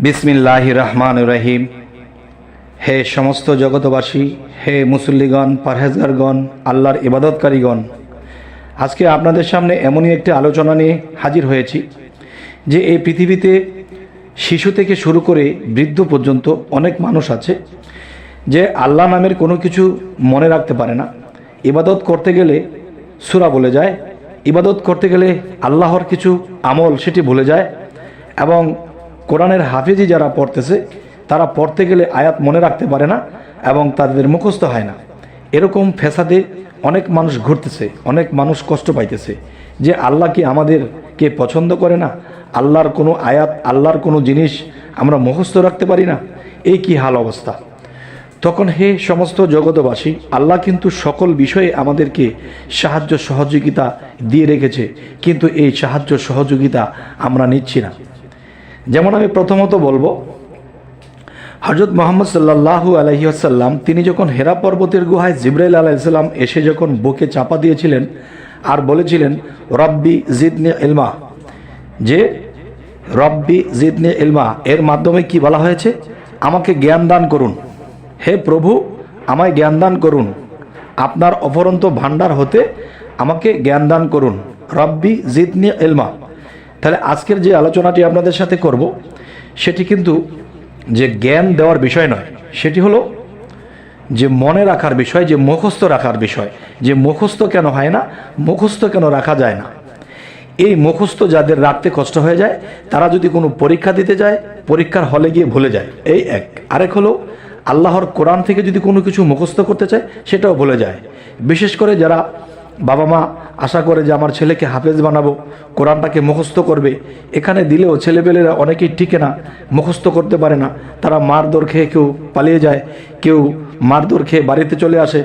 বিসমিল্লাহির রহমানির রহিম। হে সমস্ত জগতবাসী, হে মুসল্লিগণ, পারহেজগারগণ, আল্লাহর ইবাদতকারীগণ, আজকে আপনাদের সামনে এমনই একটি আলোচনা নিয়ে হাজির হয়েছি যে এই পৃথিবীতে শিশু থেকে শুরু করে বৃদ্ধ পর্যন্ত অনেক মানুষ আছে যে আল্লাহ নামের কোনো কিছু মনে রাখতে পারে না। ইবাদত করতে গেলে সূরা বলে যায়, ইবাদত করতে গেলে আল্লাহর কিছু আমল সেটি ভুলে যায়, এবং কোরআনের হাফিজি যারা পড়তেছে তারা পড়তে গেলে আয়াত মনে রাখতে পারে না এবং তাদের মুখস্থ হয় না। এরকম ফ্যাসাদে অনেক মানুষ ঘুরতেছে, অনেক মানুষ কষ্ট পাইতেছে যে আল্লাহ কি আমাদেরকে পছন্দ করে না, আল্লাহর কোনো আয়াত, আল্লাহর কোনো জিনিস আমরা মুখস্থ রাখতে পারি না। এই কি হাল অবস্থা! তখন হে সমস্ত জগতবাসী, আল্লাহ কিন্তু সকল বিষয়ে আমাদেরকে সাহায্য সহযোগিতা দিয়ে রেখেছে, কিন্তু এই সাহায্য সহযোগিতা আমরা নিচ্ছি না। যেমন আমি প্রথমত বলবো, হযরত মুহাম্মদ সাল্লাল্লাহু আলাইহি ওয়াসাল্লাম তিনি যখন হেরা পর্বতের গুহায় জিবরাইল আলাইহিস সালাম এসে যখন বুকে চাপা দিয়েছিলেন আর বলেছিলেন রব্বি জিদনি ইলমা, যে রব্বি জিদনি ইলমা, এর মাধ্যমে কি বলা হয়েছে? আমাকে জ্ঞান দান করুন, হে প্রভু আমায় জ্ঞান দান করুন, আপনার অফরন্ত ভাণ্ডার হতে আমাকে জ্ঞান দান করুন, রব্বি জিদনি ইলমা। তাহলে আজকের যে আলোচনাটি আপনাদের সাথে করব সেটি কিন্তু যে জ্ঞান দেওয়ার বিষয় নয়, সেটি হলো যে মনে রাখার বিষয়, যে মুখস্থ রাখার বিষয়। যে মুখস্থ কেন হয় না, মুখস্থ কেন রাখা যায় না? এই মুখস্থ যাদের রাখতে কষ্ট হয়ে যায় তারা যদি কোনো পরীক্ষা দিতে যায়, পরীক্ষার হলে গিয়ে ভুলে যায়, এই এক। আরেক হলো আল্লাহর কোরআন থেকে যদি কোনো কিছু মুখস্থ করতে চায় সেটাও ভুলে যায়। বিশেষ করে যারা বাবা মা আশা করে যে আমার ছেলেকে হাফেজ বানাবো, কোরআনটাকে মুখস্থ করবে, এখানে দিলেও ছেলেপেলেরা অনেকেই টিকে না, মুখস্থ করতে পারে না। তারা মারধর খেয়ে কেউ পালিয়ে যায়, কেউ মারধর খেয়ে বাড়িতে চলে আসে,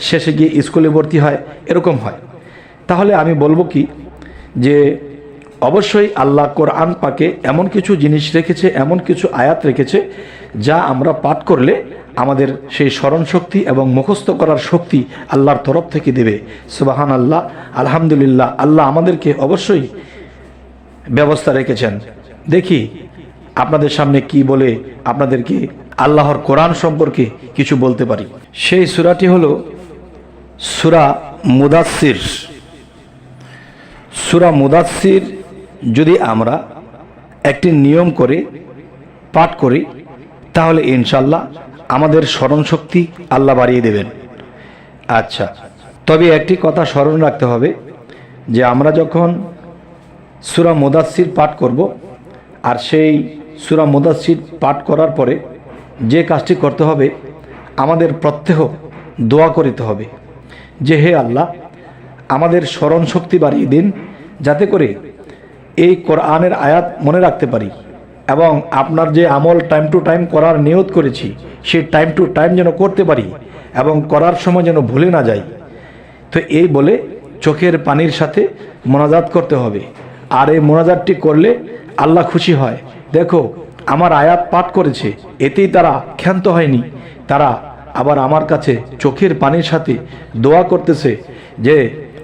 শেষে গিয়ে স্কুলে ভর্তি হয়, এরকম হয়। তাহলে আমি বলবো কি, যে অবশ্যই আল্লাহ কোরআন পাকে এমন কিছু জিনিস রেখেছে, এমন কিছু আয়াত রেখেছে যা আমরা পাঠ করলে আমাদের সেই স্মরণ শক্তি এবং মুখস্থ করার শক্তি আল্লাহর তরফ থেকে দেবে। সুবহান আল্লাহ, আলহামদুলিল্লাহ, আল্লাহ আমাদেরকে অবশ্যই ব্যবস্থা রেখেছেন। দেখি আপনাদের সামনে কি বলে আপনাদেরকে আল্লাহর কোরআন সম্পর্কে কিছু বলতে পারি। সেই সূরাটি হলো সূরা মুদাসসির। সূরা মুদাসসির যদি আমরা একটি নিয়ম করে পাঠ করি তাহলে ইনশাল্লাহ আমাদের স্মরণ শক্তি আল্লাহ বাড়িয়ে দেবেন। আচ্ছা, তবে একটি কথা স্মরণ রাখতে হবে যে আমরা যখন সূরা মুদাসসির পাঠ করব, আর সেই সূরা মুদাসসির পাঠ করার পরে যে কাজটি করতে হবে, আমাদের প্রত্যহ দোয়া করিতে হবে যে হে আল্লাহ, আমাদের স্মরণ শক্তি বাড়িয়ে দিন যাতে করে এই কোরআনের আয়াত মনে রাখতে পারি, এবং আপনার যে আমল টাইম টু টাইম করার নিয়ত করেছি সেই টাইম টু টাইম যেন করতে পারি, এবং করার সময় যেন ভুলে না যাই। তো এই বলে চোখের পানির সাথে মোনাজাত করতে হবে। আর এই মোনাজাতটি করলে আল্লাহ খুশি হয়। দেখো, আমার আয়াত পাঠ করেছে, এতেই তারা ক্ষান্ত হয়নি, তারা আবার আমার কাছে চোখের পানির সাথে দোয়া করতেছে যে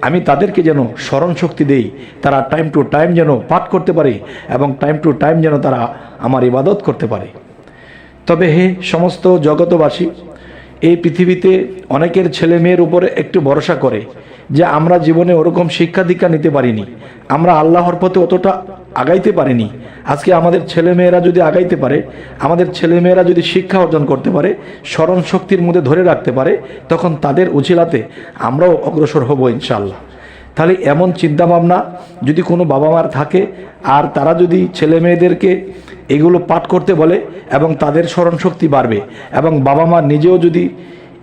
আমি তাদেরকে যেন স্মরণ শক্তি দেই, তারা টাইম টু টাইম যেন পাঠ করতে পারে এবং টাইম টু টাইম যেন তারা আমার ইবাদত করতে পারে। তবে হে সমস্ত জগতবাসী, এই পৃথিবীতে অনেকের ছেলে মেয়ের উপরে একটু ভরসা করে যে আমরা জীবনে ওরকম শিক্ষা দীক্ষা নিতে পারিনি, আমরা আল্লাহর পথে অতটা আগাইতে পারিনি। আজকে আমাদের ছেলেমেয়েরা যদি আগাইতে পারে, আমাদের ছেলেমেয়েরা যদি শিক্ষা অর্জন করতে পারে, স্মরণ শক্তির মধ্যে ধরে রাখতে পারে, তখন তাদের উছিলাতে আমরাও অগ্রসর হব ইনশাআল্লাহ। তাহলে এমন চিন্তাভাবনা যদি কোনো বাবা মার থাকে, আর তারা যদি ছেলে মেয়েদেরকে এগুলো পাঠ করতে বলে এবং তাদের স্মরণ শক্তি বাড়বে, এবং বাবা মা নিজেও যদি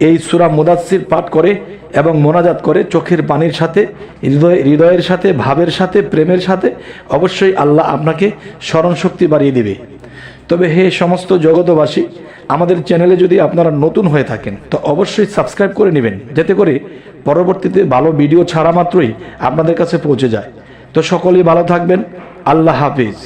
এই সূরা মুদাসসির পাঠ করে এবং মোনাজাত করে চোখের পানির সাথে, হৃদয়ের সাথে, ভাবের সাথে, প্রেমের সাথে, অবশ্যই আল্লাহ আপনাকে স্মরণ শক্তি বাড়িয়ে দেবে। তবে হে সমস্ত জগতবাসী, আমাদের চ্যানেলে যদি আপনারা নতুন হয়ে থাকেন তো অবশ্যই সাবস্ক্রাইব করে নেবেন, যাতে করে পরবর্তীতে ভালো ভিডিও ছাড়া মাত্রই আপনাদের কাছে পৌঁছে যায়। তো সকলেই ভালো থাকবেন। আল্লাহ হাফিজ।